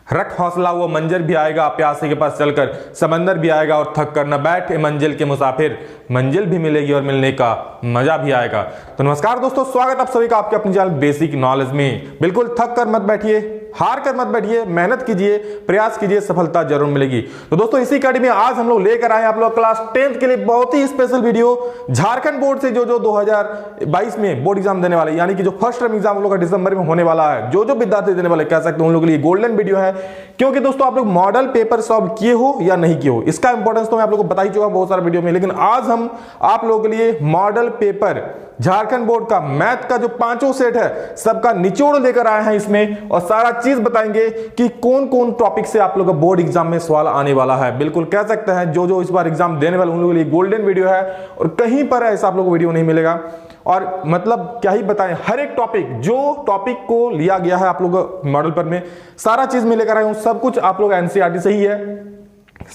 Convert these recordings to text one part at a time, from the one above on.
रख हौसला वो मंजर भी आएगा, प्यासे के पास चलकर समंदर भी आएगा और थक कर न बैठे मंजिल के मुसाफिर, मंजिल भी मिलेगी और मिलने का मजा भी आएगा। तो नमस्कार दोस्तों, स्वागत आप सभी का आपके अपनी चैनल बेसिक नॉलेज में। बिल्कुल थक कर मत बैठिए, हार कर मत बैठिए, मेहनत कीजिए, प्रयास कीजिए, सफलता जरूर मिलेगी। तो दोस्तों इसी कड़ी में आज हम लोग लेकर आए आप लोग क्लास 10th के लिए बहुत ही स्पेशल वीडियो। झारखंड बोर्ड से जो 2022 में बोर्ड एग्जाम देने वाले, यानी कि जो फर्स्ट टर्म एग्जाम हम लोग का दिसंबर में होने वाला है, जो विद्यार्थी देने वाले कह सकते हैं उन लोगों के लिए गोल्डन वीडियो है। क्योंकि दोस्तों आप लोग मॉडल पेपर सॉल्व किए हो या नहीं किए हो, इसका इंपॉर्टेंस तो मैं आप लोगों को बता ही चुका बहुत सारे वीडियो में, लेकिन आज हम आप लोगों के लिए मॉडल पेपर झारखंड बोर्ड का मैथ का जो पांचों सेट है सबका निचोड़ लेकर आए हैं इसमें, और सारा चीज बताएंगे कि कौन कौन टॉपिक से आप लोगों का बोर्ड एग्जाम में सवाल आने वाला है। बिल्कुल कह सकते हैं जो इस बार एग्जाम देने वाले उन लोगों के लिए गोल्डन वीडियो है, और कहीं पर ऐसा आप लोगों को वीडियो नहीं मिलेगा। और मतलब क्या ही बताएं, हर एक टॉपिक जो टॉपिक को लिया गया है आप लोग मॉडल पर में सारा चीज में लेकर आए हूं। सब कुछ आप लोग एनसीईआरटी से ही है,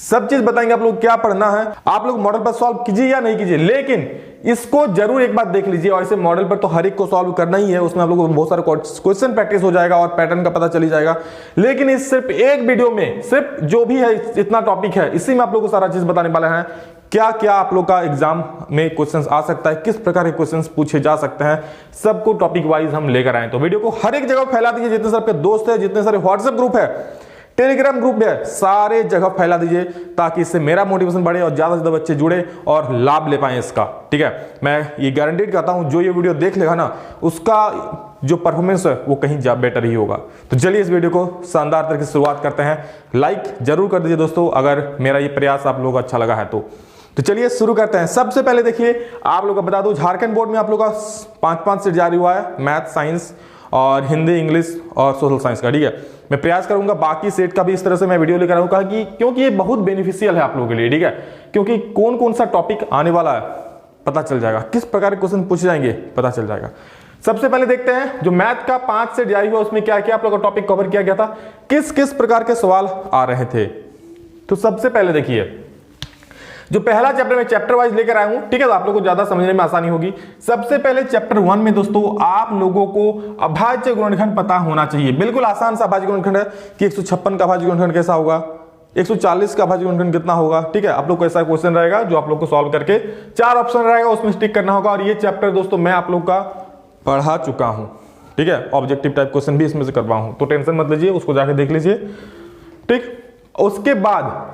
सब चीज बताएंगे आप लोग क्या पढ़ना है। आप लोग मॉडल पर सॉल्व कीजिए या नहीं कीजिए, लेकिन इसको जरूर एक बार देख लीजिए। और ऐसे मॉडल पर तो हर एक को सॉल्व करना ही है, उसमें आप लोगों को बहुत सारे क्वेश्चन प्रैक्टिस हो जाएगा और पैटर्न का पता चली जाएगा। लेकिन इस सिर्फ एक वीडियो में सिर्फ जो भी है इतना टॉपिक है, इसी में आप लोग को सारा चीज बताने वाले हैं। क्या क्या आप लोग का एग्जाम में क्वेश्चंस आ सकता है, किस प्रकार के क्वेश्चंस पूछे जा सकते हैं, सबको टॉपिक वाइज हम लेकर आए। तो वीडियो को हर एक जगह फैला दीजिए, जितने सारे आपके दोस्त है, जितने सारे व्हाट्सएप ग्रुप है, टेलीग्राम ग्रुप है, सारे जगह फैला दीजिए, ताकि इससे मेरा मोटिवेशन बढ़े और ज्यादा से ज्यादा बच्चे जुड़े और लाभ ले पाए इसका। ठीक है, मैं ये गारंटीड करता हूं जो ये वीडियो देख लेगा ना, उसका जो परफॉर्मेंस है वो कहीं बेटर ही होगा। तो चलिए इस वीडियो को शानदार तरीके से शुरुआत करते हैं। लाइक जरूर कर दीजिए दोस्तों अगर मेरा ये प्रयास आप लोगों को अच्छा लगा है तो चलिए शुरू करते हैं। सबसे पहले देखिए, आप लोगों को बता दूं झारखंड बोर्ड में आप लोगों का 5 सेट जारी हुआ है, मैथ, साइंस और हिंदी, इंग्लिश और सोशल साइंस का। ठीक है, मैं प्रयास करूंगा बाकी सेट का भी इस तरह से मैं वीडियो लेकर आऊंगा कि क्योंकि ये बहुत बेनिफिशियल है आप लोगों के लिए। ठीक है, क्योंकि कौन कौन सा टॉपिक आने वाला है पता चल जाएगा, किस प्रकार के क्वेश्चन पूछे जाएंगे पता चल जाएगा। सबसे पहले देखते हैं जो मैथ का 5 सेट जारी हुआ उसमें क्या क्या आप लोगों का टॉपिक कवर किया गया था, किस किस प्रकार के सवाल आ रहे थे। तो सबसे पहले देखिए, जो पहला चैप्टर में चैप्टर वाइज लेकर आया हूं, ठीक है, तो आप लोगों को ज्यादा समझने में आसानी होगी। सबसे पहले चैप्टर 1 में दोस्तों आप लोगों को अभाज्य गुणनखंड पता होना चाहिए। बिल्कुल आसान सा अभाज्य गुणनखंड है कि 156 का अभाज्य गुणनखंड कैसा होगा, 140 का अभाज्य गुणनखंड कितना होगा। ठीक है, आप लोग को ऐसा क्वेश्चन रहेगा जो आप लोग को सॉल्व करके 4 ऑप्शन रहेगा उसमें स्टिक करना होगा। और ये चैप्टर दोस्तों मैं आप लोग का पढ़ा चुका हूं। ठीक है, ऑब्जेक्टिव टाइप क्वेश्चन भी इसमें से करवाऊं हूं, तो टेंशन मत लीजिए, उसको जाके देख लीजिए। ठीक, उसके बाद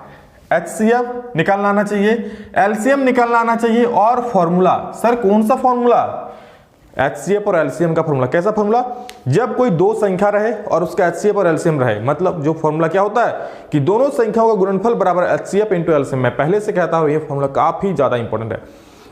HCF निकालना आना चाहिए, LCM निकालना आना चाहिए, और फॉर्मूला। सर कौन सा फॉर्मूला? HCF और LCM का फॉर्मूला। कैसा फॉर्मूला? जब कोई दो संख्या रहे और उसका HCF और LCM रहे, मतलब जो फॉर्मूला क्या होता है कि दोनों संख्याओं का गुणनफल बराबर HCF इंटू LCM। मैं पहले से कहता हूं ये फॉर्मूला काफी ज्यादा इंपॉर्टेंट है,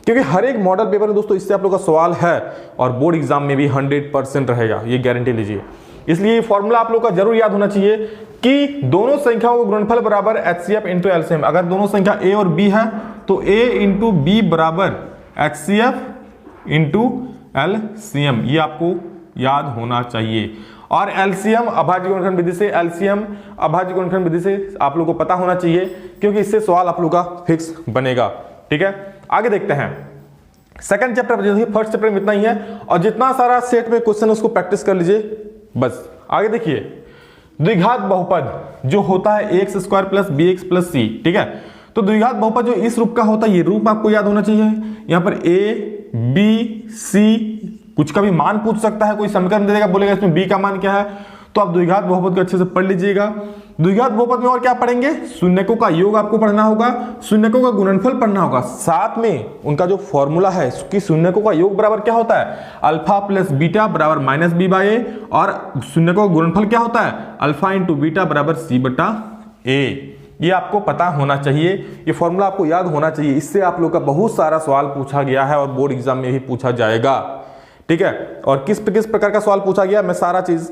क्योंकि हर एक मॉडल पेपर में दोस्तों इससे आप लोग का सवाल है और बोर्ड एग्जाम में भी 100% रहेगा, ये गारंटी लीजिए। इसलिए ये फॉर्मूला आप लोग का जरूर याद होना चाहिए कि दोनों संख्याओं का गुणनफल बराबर HCF इंटू LCM। अगर दोनों संख्या A और B है तो A इंटू B बराबर HCF इंटू LCM, ये आपको याद होना चाहिए। और LCM अभाज्य गुणनखंड विधि से, LCM अभाज्य गुणनखंड विधि से आप लोग को पता होना चाहिए, क्योंकि इससे सवाल आप लोग का फिक्स बनेगा। ठीक है, आगे देखते हैं सेकंड चैप्टर। फर्स्ट चैप्टर में इतना ही है, और जितना सारा सेट में क्वेश्चन उसको प्रैक्टिस कर लीजिए बस। आगे देखिए, द्विघात बहुपद जो होता है ax² plus bx plus c। ठीक है, तो द्विघात बहुपद जो इस रूप का होता है, ये रूप आपको याद होना चाहिए। यहां पर a b c कुछ का भी मान पूछ सकता है, कोई समीकरण दे देगा, बोलेगा इसमें b का मान क्या है, तो आप द्विघात बहुपद को अच्छे से पढ़ लीजिएगा। द्विघात बहुपद में और क्या पढ़ेंगे? शून्यकों का योग आपको पढ़ना होगा, शून्यकों का गुणनफल पढ़ना होगा, साथ में उनका जो फॉर्मूला है कि शून्यकों का योग बराबर क्या होता है, अल्फा प्लस बीटा बराबर माइनस बी बाई ए, और शून्यकों का गुणनफल क्या होता है, अल्फा इंटू बीटा बराबर सी बटा ए। ये आपको पता होना चाहिए, ये फॉर्मूला आपको याद होना चाहिए। इससे आप लोग का बहुत सारा सवाल पूछा गया है और बोर्ड एग्जाम में भी पूछा जाएगा। ठीक है, और किस प्रकार का सवाल पूछा गया मैं सारा चीज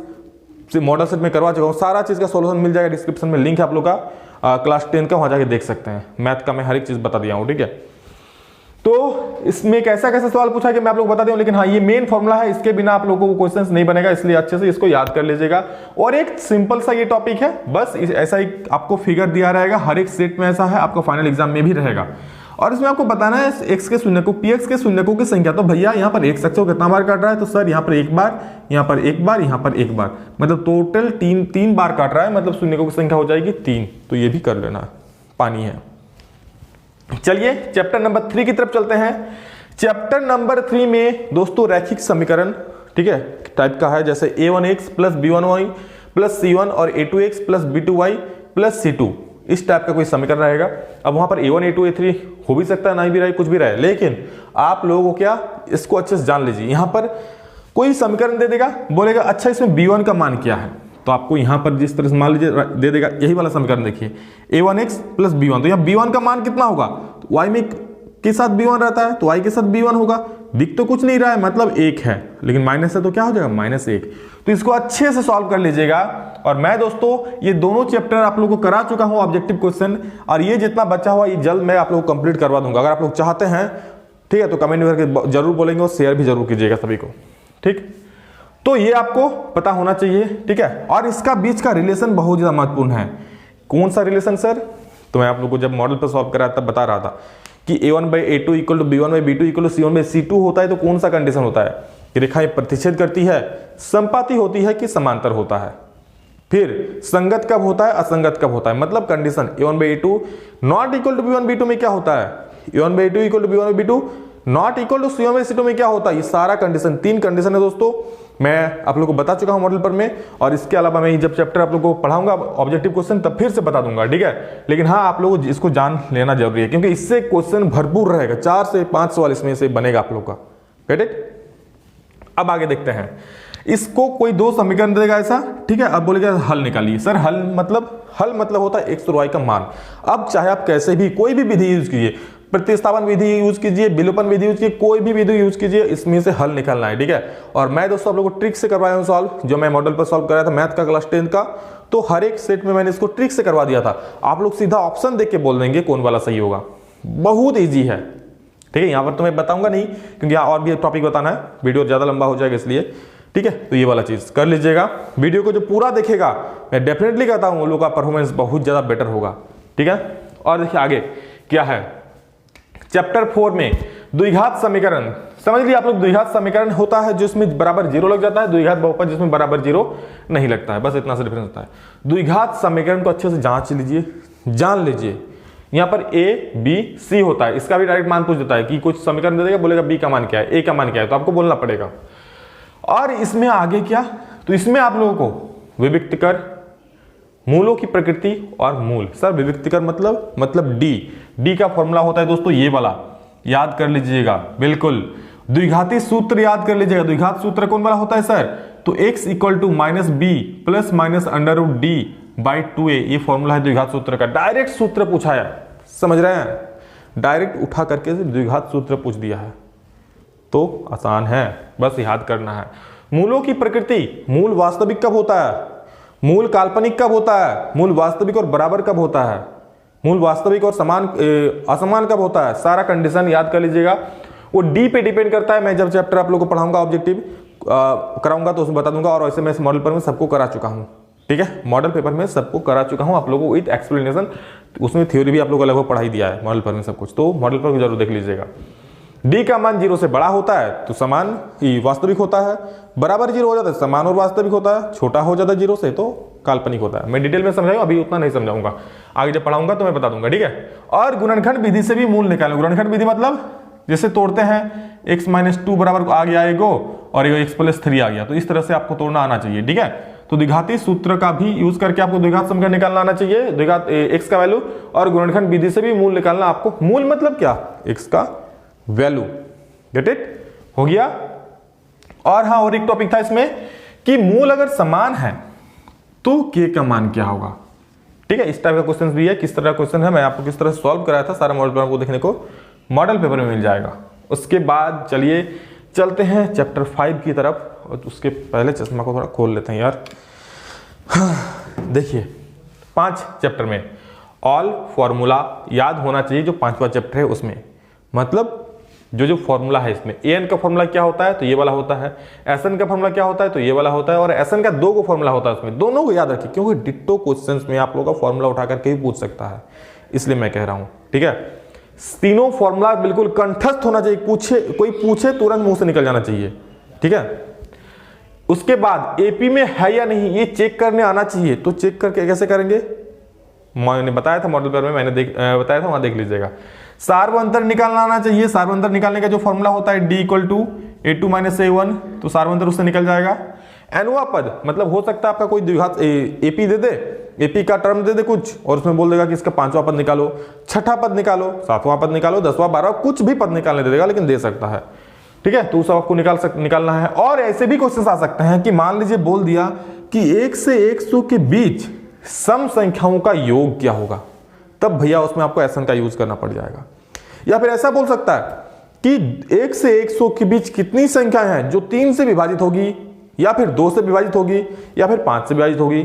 मॉडल सेट में करवा चुका हूं, सारा चीज का सॉल्यूशन मिल जाएगा डिस्क्रिप्शन में, लिंक है आप लोग का क्लास 10 का, वहां जाके देख सकते हैं। मैथ का मैं हर एक चीज बता दिया हूं। ठीक है, तो इसमें कैसा कैसा सवाल पूछा कि मैं आप लोग बता दूं, लेकिन हाँ ये मेन फॉर्मूला है, इसके बिना आप लोगों को क्वेश्चंस नहीं बनेगा, इसलिए अच्छे से इसको याद कर लीजिएगा। और एक सिंपल सा ये टॉपिक है, बस ऐसा ही आपको फिगर दिया रहेगा, हर एक सेट में ऐसा है, आपको फाइनल एग्जाम में भी रहेगा। और इसमें आपको बताना है x के शून्यकों px के शून्यकों की संख्या। तो भैया यहाँ पर x अक्ष को कितना बार काट रहा है, तो सर यहाँ पर एक बार, यहाँ पर एक बार, यहाँ पर एक बार, मतलब टोटल तीन बार काट रहा है, मतलब शून्यकों की संख्या हो जाएगी 3। तो ये भी कर लेना, पानी है। चलिए चैप्टर नंबर 3 की तरफ चलते हैं। चैप्टर नंबर 3 में दोस्तों रैखिक समीकरण, ठीक है, टाइप का है, जैसे a1x plus b1y plus c1 और a2x plus b2y plus c2, इस टाइप का कोई समीकरण रहेगा। अब वहां पर a1 a2 a3 हो भी सकता है, ना भी रहे, कुछ भी रहे, लेकिन आप लोगों को क्या इसको अच्छे से जान लीजिए। यहां पर कोई समीकरण दे देगा, बोलेगा अच्छा इसमें b1 का मान क्या है, तो आपको यहां पर जिस तरह से मान लीजिए दे देगा, यही वाला समीकरण देखिए a1x प्लस b1, तो यहाँ b1 का मान कितना होगा, तो y में के साथ b1 रहता है, तो y के साथ b1 होगा। दिख तो कुछ नहीं रहा है, मतलब 1 है, लेकिन माइनस है तो क्या हो जाएगा, -1। तो इसको अच्छे से सॉल्व कर लीजिएगा। और मैं दोस्तों ये दोनों चैप्टर आप लोगों को करा चुका हूं ऑब्जेक्टिव क्वेश्चन, और ये जितना बचा हुआ ये जल्द मैं आप लोगों को कंप्लीट करवा दूंगा। अगर आप लोग चाहते हैं, ठीक है, तो कमेंट में करके जरूर बोलेंगे और शेयर भी जरूर कीजिएगा सभी को, ठीक। तो ये आपको पता होना चाहिए, ठीक है। और इसका बीच का रिलेशन बहुत ज्यादा महत्वपूर्ण है। कौन सा रिलेशन सर, तो मैं आप लोग को जब मॉडल पर सॉल्व करा तब बता रहा था कि a1/a2 equal to b1/b2 equal to c1/c2 होता है। तो कौन सा कंडीशन होता है कि रेखाएं प्रतिच्छेद करती है, समपाती होती है कि समांतर होता है, फिर संगत कब होता है, असंगत कब होता है। मतलब condition a1/a2 not equal to b1/b2 में क्या होता है, a1/a2 equal to b1/b2 not equal to c1/c2 में क्या होता है। ये सारा कंडीशन, 3 कंडीशन है दोस्तों, मैं आप लोगों को बता चुका हूं मॉडल पर में। और इसके अलावा मैं जब चैप्टर आप लोगों को पढ़ाऊंगा ऑब्जेक्टिव क्वेश्चन तब फिर से बता दूंगा, ठीक है। लेकिन हाँ, आप लोगों को इसको जान लेना जरूरी है, क्योंकि इससे क्वेश्चन भरपूर रहेगा, 4 से 5 सवाल इसमें से बनेगा आप लोग का, गेट इट। अब आगे देखते हैं, इसको कोई 2 समीकरण देगा ऐसा, ठीक है। अब बोलेगा हल निकालिए। सर हल मतलब होता है x और y का मान। अब चाहे आप कैसे भी कोई भी विधि यूज कीजिए, प्रतिस्थापन विधि यूज कीजिए, विलोपन विधि यूज कीजिए, कोई भी विधि यूज कीजिए, इसमें से हल निकालना है, ठीक है। और मैं दोस्तों आप लोगों को ट्रिक से करवाया हूं सॉल्व, जो मैं मॉडल पर सॉल्व कराया था मैथ का क्लास 10 का, तो हर एक सेट में मैंने इसको ट्रिक से करवा दिया था। आप लोग सीधा ऑप्शन देख के बोल देंगे कौन वाला सही होगा, बहुत ईजी है, ठीक है। यहाँ पर तो मैं बताऊंगा नहीं, क्योंकि यहाँ और भी टॉपिक बताना है, वीडियो ज्यादा लंबा हो जाएगा इसलिए, ठीक है। तो ये वाला चीज कर लीजिएगा। वीडियो को जो पूरा देखेगा, मैं डेफिनेटली कहता हूं उन लोगों का परफॉर्मेंस बहुत ज्यादा बेटर होगा, ठीक है। और देखिए आगे क्या है, चैप्टर 4 में द्विघात समीकरण। समझ लिया आप लोग, द्विघात समीकरण होता है जिसमें बराबर 0 लग जाता है, द्विघात बहुपद जिसमें बराबर 0 नहीं लगता है, बस इतना सा डिफरेंस होता है। द्विघात समीकरण को अच्छे से जांच लीजिए, जान लीजिए। यहाँ पर a b c होता है, इसका भी डायरेक्ट मान पूछ देता है कि कुछ समीकरण दे देगा, बोलेगा b का मान क्या है, a का मान क्या है, तो आपको बोलना पड़ेगा। और इसमें आगे क्या, तो इसमें आप लोगों को विविक्त कर, मूलों की प्रकृति और मूल। सर विविक्त कर मतलब डी का फॉर्मूला होता है दोस्तों ये वाला, याद कर लीजिएगा बिल्कुल। द्विघाती सूत्र याद कर लीजिएगा। द्विघात सूत्र कौन वाला होता है सर, तो x equal to -b plus minus √d/2a, ये फॉर्मूला है द्विघात सूत्र का। डायरेक्ट सूत्र पूछा है, समझ रहे हैं, डायरेक्ट उठा करके द्विघात सूत्र पूछ दिया है, तो आसान है, बस याद करना है। मूलों की प्रकृति, मूल वास्तविक कब होता है, मूल काल्पनिक कब होता है, मूल वास्तविक और बराबर कब होता है, मूल वास्तविक और असमान कब होता है, सारा कंडीशन याद कर लीजिएगा। वो डी पे डिपेंड करता है। मैं जब चैप्टर आप लोगों को पढ़ाऊंगा ऑब्जेक्टिव कराऊंगा तो उसमें बता दूंगा, और वैसे मैं इस मॉडल पर में सबको करा चुका हूं, ठीक है। मॉडल पेपर में सबको करा चुका हूं आप लोगों को विद एक्सप्लेनेशन, उसमें थ्योरी भी आप लोगों को लगभग पढ़ाई दिया है मॉडल पर में सब कुछ, तो मॉडल पर जरूर देख लीजिएगा। डी का मान 0 से बड़ा होता है तो समान ही वास्तविक होता है, बराबर 0 हो जाता है समान और वास्तविक होता है, छोटा हो जाता है 0 से तो काल्पनिक होता है। मैं डिटेल में समझाऊंगा, अभी उतना नहीं समझाऊंगा, आगे जब पढ़ाऊंगा तो मैं बता दूंगा, ठीक है। और गुणनखंड विधि से भी मूल निकालें। गुणनखंड विधि मतलब जैसे तोड़ते हैं, x - 2 बराबर आ गया एगो और x + 3 आ गया, तो इस तरह से आपको तोड़ना आना चाहिए, ठीक है। तो द्विघाती सूत्र का भी यूज करके आपको द्विघात समीकरण निकालना आना चाहिए, द्विघात x का वैल्यू, और गुणनखंड विधि से भी मूल निकालना आपको। मूल मतलब क्या, x का वैल्यू, गेट इट, हो गया। और हाँ, और एक टॉपिक था इसमें कि मूल अगर समान है तो k का मान क्या होगा, ठीक है। इस टाइप का क्वेश्चन भी है, किस तरह का क्वेश्चन है, मैं आपको किस तरह सॉल्व कराया था, सारा मॉडल पेपर को देखने को मॉडल पेपर में मिल जाएगा। उसके बाद चलिए चलते हैं चैप्टर 5 की तरफ, और उसके पहले चश्मा को थोड़ा खोल लेते हैं यार। देखिए 5 चैप्टर में ऑल फॉर्मूला याद होना चाहिए, जो 5वां चैप्टर है उसमें, मतलब जो फॉर्मूला है इसमें, an का फॉर्मूला क्या होता है तो ये वाला होता है, sn का फॉर्मूला क्या होता है तो ये वाला होता है, और sn का 2 को फॉर्मूला होता है उसमें, दोनों को याद रखिए, क्योंकि डिट्टो क्वेश्चंस में आप लोगों का फॉर्मूला उठा करके भी पूछ सकता है, इसलिए मैं कह रहा हूं, ठीक है। तीनों फॉर्मूला बिल्कुल कंठस्थ होना चाहिए, कोई पूछे तुरंत मुंह से निकल जाना चाहिए, ठीक है। उसके बाद एपी में है या नहीं ये चेक करने आना चाहिए। तो चेक करके कैसे करेंगे, मैंने बताया था मॉडल पेपर में, मैंने बताया था, वहां देख लीजिएगा। सार्वअंतर निकालना आना चाहिए। सार्वअंतर निकालने का जो फॉर्मूला होता है D = A2 - A1, तो सार्वअंतर उससे निकल जाएगा। एनवा पद मतलब हो सकता है आपका कोई द्विघात एपी दे दे, एपी का टर्म दे दे कुछ, और उसमें बोल देगा कि इसका 5वां पद निकालो, 6ठा पद निकालो, 7वां पद निकालो, 10वां 12वां कुछ भी पद निकालने दे देगा, लेकिन दे सकता है, ठीक है। तो सब आपको निकालना है। और ऐसे भी क्वेश्चन आ सकते हैं कि मान लीजिए बोल दिया कि 1 से 100 के बीच सम संख्याओं का योग क्या होगा, तब भैया उसमें आपको एसन का यूज करना पड़ जाएगा। या फिर ऐसा बोल सकता है कि 1 से 100 के बीच कितनी संख्याएं हैं जो 3 से विभाजित होगी, या फिर 2 से विभाजित होगी, या फिर 5 से विभाजित होगी।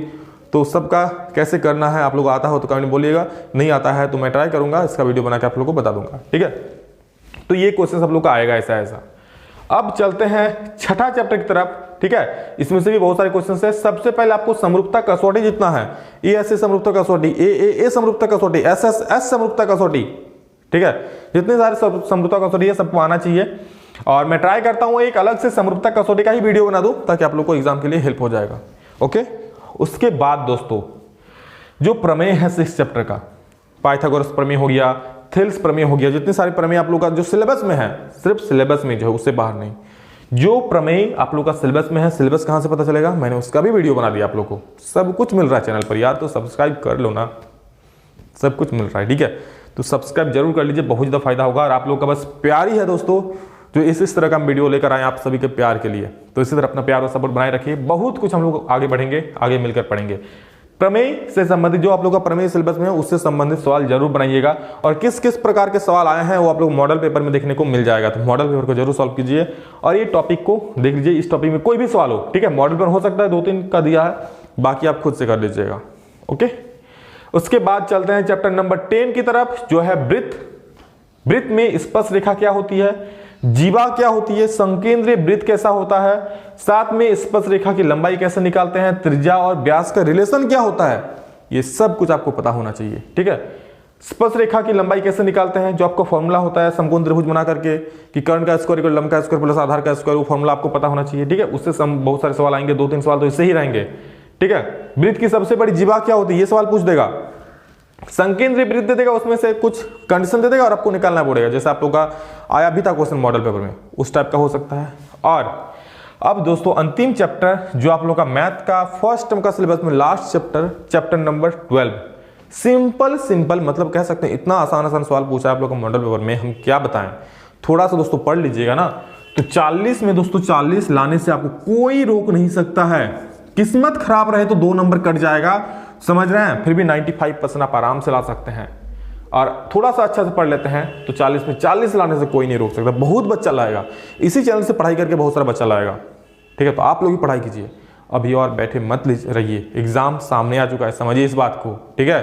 तो सबका कैसे करना है आप लोग आता हो तो कमेंट में बोलिएगा, नहीं आता है तो मैं ट्राई करूंगा, इसका वीडियो बना के आप लोग को बता दूंगा, ठीक है। तो ये क्वेश्चन सब लोग का आएगा ऐसा। अब चलते हैं छठा चैप्टर की तरफ, ठीक है। इसमें से भी बहुत सारे क्वेश्चन है। सबसे पहले आपको समरूपता कसौटी जितना है, ए समरूपता कसौटी, ए समरूपता कसौटी, एस समरूपता कसौटी, ठीक है, जितने सारे समरूपता कसौटी है सबको आना चाहिए। और मैं ट्राई करता हूं एक अलग से समरूपता कसौटी का ही वीडियो बना दूं ताकि आप लोग को एग्जाम के लिए हेल्प हो जाएगा, ओके। उसके बाद दोस्तों जो प्रमेय है 6 चैप्टर का, पाइथागोरस प्रमेय हो गया, थेल्स प्रमेय हो गया, जितने सारे प्रमेय आप लोग का जो सिलेबस में है, सिर्फ सिलेबस में जो है उससे बाहर नहीं, जो प्रमेय आप लोग का सिलेबस में है, सिलेबस कहां से पता चलेगा, मैंने उसका भी वीडियो बना दिया आप लोग को, सब कुछ मिल रहा है चैनल पर यार, तो सब्सक्राइब कर लो ना, सब कुछ मिल रहा है, ठीक है। तो सब्सक्राइब जरूर कर लीजिए, बहुत ज्यादा फायदा होगा। और आप लोग का बस प्यार ही है दोस्तों जो इस तरह का हम वीडियो लेकर आए आप सभी के प्यार के लिए, तो इसी तरह अपना प्यार और सपोर्ट बनाए रखिए। बहुत कुछ हम लोग आगे बढ़ेंगे, आगे मिलकर पढ़ेंगे। प्रमेय से संबंधित जो आप लोग का प्रमेय सिलेबस में है उससे संबंधित सवाल जरूर बनाइएगा, और किस किस प्रकार के सवाल आए हैं वो आप लोग मॉडल पेपर में देखने को मिल जाएगा। तो मॉडल पेपर को जरूर सॉल्व कीजिए और ये टॉपिक को देख लीजिए। इस टॉपिक में कोई भी सवाल हो, ठीक है, मॉडल पेपर हो सकता है 2-3 का दिया है, बाकी आप खुद से कर लीजिएगा, ओके। उसके बाद चलते हैं चैप्टर नंबर 10 की तरफ, जो है वृत्त। वृत्त में स्पर्श रेखा क्या होती है, जीवा क्या होती है, संकेंद्रीय वृत्त कैसा होता है, साथ में स्पर्श रेखा की लंबाई कैसे निकालते हैं, त्रिज्या और व्यास का रिलेशन क्या होता है, ये सब कुछ आपको पता होना चाहिए, ठीक है। स्पर्श रेखा की लंबाई कैसे निकालते हैं, जो आपका फॉर्मूला होता है समकोण त्रिभुज बना करके कि कर्ण का स्क्वायर इक्वल लंब का स्क्वायर प्लस आधार का स्क्वायर, वो फॉर्मूला आपको पता होना चाहिए, ठीक है। उससे बहुत सारे सवाल आएंगे, 2-3 सवाल तो इससे ही रहेंगे, ठीक है। वृत्त की सबसे बड़ी जीवा क्या होती है, ये सवाल पूछ देगा। संकेंद्रीय वृत्त दे देगा, उसमें से कुछ कंडीशन दे देगा और आपको निकालना पड़ेगा, जैसे आप लोग का आया भी था क्वेश्चन मॉडल पेपर में, उस टाइप का हो सकता है। और अब दोस्तों अंतिम चैप्टर जो आप लोग का मैथ का फर्स्ट टर्म का सिलेबस में last chapter, chapter number 12। Simple मतलब कह सकते हैं इतना आसान सवाल पूछा है आप लोग का मॉडल पेपर में, हम क्या बताएं। थोड़ा सा दोस्तों पढ़ लीजिएगा ना, तो 40 में दोस्तों 40 लाने से आपको कोई रोक नहीं सकता है। किस्मत खराब रहे तो 2 नंबर कट जाएगा, समझ रहे हैं, फिर भी 95% आप आराम से ला सकते हैं। और थोड़ा सा अच्छा से पढ़ लेते हैं तो 40 में 40 लाने से कोई नहीं रोक सकता, बहुत बच्चा लाएगा। इसी चैनल से पढ़ाई करके बहुत सारा बच्चा लाएगा, ठीक है। तो आप लोग भी पढ़ाई कीजिए, अभी और बैठे मत रहिए, एग्जाम सामने आ चुका है, समझिए इस बात को, ठीक है।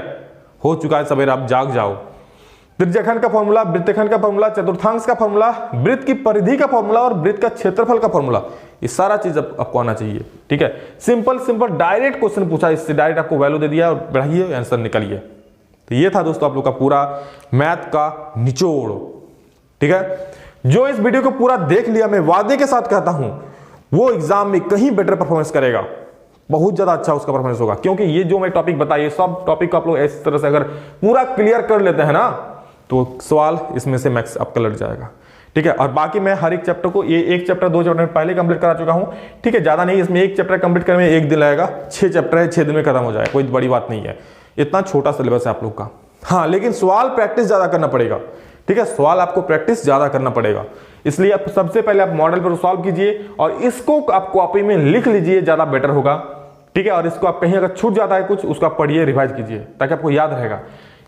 हो चुका है सवेरा, आप जाग जाओ। त्रिज्याखंड का फॉर्मूला, वृत्तखंड का फॉर्मूला, चतुर्थांश का फॉर्मूला, वृत्त की परिधि का फॉर्मूला और वृत्त का क्षेत्रफल का फॉर्मूला, ये सारा चीज आपको आना चाहिए, ठीक है। सिंपल डायरेक्ट क्वेश्चन पूछा, इससे डायरेक्ट आपको वैल्यू दे दिया और बढ़ाइए आंसर निकालिए। तो ये था दोस्तों आप लोग का पूरा मैथ का निचोड़, ठीक है। जो इस वीडियो को पूरा देख लिया, मैं वादे के साथ कहता हूं वो एग्जाम में कहीं बेटर परफॉर्मेंस करेगा, बहुत ज्यादा अच्छा उसका परफॉर्मेंस होगा। क्योंकि ये जो मैं टॉपिक बताइए सब टॉपिक को आप लोग इस तरह से अगर पूरा क्लियर कर लेते हैं ना, तो सवाल इसमें से मैक्स आपका लट जाएगा, ठीक है। और बाकी मैं हर एक चैप्टर को, ये 1 चैप्टर 2 चैप्टर पहले कंप्लीट करा चुका हूं, ठीक है। ज्यादा नहीं, इसमें 1 चैप्टर कंप्लीट करने में 1 दिन लगेगा, 6 चैप्टर है, 6 दिन में खत्म हो जाएगा, कोई बड़ी बात नहीं है। इतना छोटा सिलेबस है आप लोग का, हाँ, लेकिन सवाल प्रैक्टिस ज्यादा करना पड़ेगा, ठीक है। सवाल आपको प्रैक्टिस ज्यादा करना पड़ेगा, इसलिए आप सबसे पहले आप मॉडल पर सॉल्व कीजिए और इसको आप कॉपी में लिख लीजिए, ज्यादा बेटर होगा, ठीक है। और इसको आप कहीं अगर छूट जाता है कुछ, उसको आप पढ़िए, रिवाइज कीजिए, ताकि आपको याद रहेगा।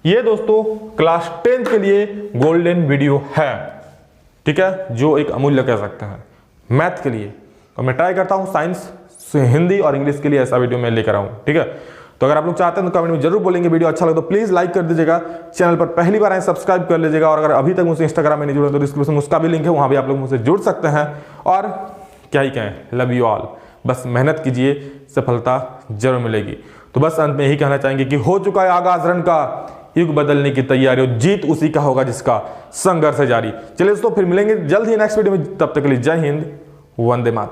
ये दोस्तों क्लास 10 के लिए गोल्डन वीडियो है, ठीक है, जो एक अमूल्य कह सकते हैं मैथ के लिए। और मैं ट्राई करता हूं साइंस, हिंदी और इंग्लिश के लिए ऐसा वीडियो मैं लेकर आऊं, ठीक है। तो अगर आप लोग चाहते हैं तो कमेंट में जरूर बोलेंगे, वीडियो अच्छा लगे तो प्लीज लाइक कर दीजिएगा, चैनल पर पहली बार आए सब्सक्राइब कर लीजिएगा। और अगर अभी तक मुझसे इंस्टाग्राम में नहीं जुड़े तो डिस्क्रिप्शन में उसका भी लिंक है, वहां भी आप लोग मुझसे जुड़ सकते हैं। और क्या ही कहें, लव यू ऑल, बस मेहनत कीजिए, सफलता जरूर मिलेगी। तो बस अंत में यही कहना चाहेंगे कि हो चुका है आगाज रन का, युग बदलने की तैयारी, और जीत उसी का होगा जिसका संघर्ष है जारी। चलिए दोस्तों, फिर मिलेंगे जल्द ही नेक्स्ट वीडियो में, तब तक के लिए जय हिंद, वंदे मातरम।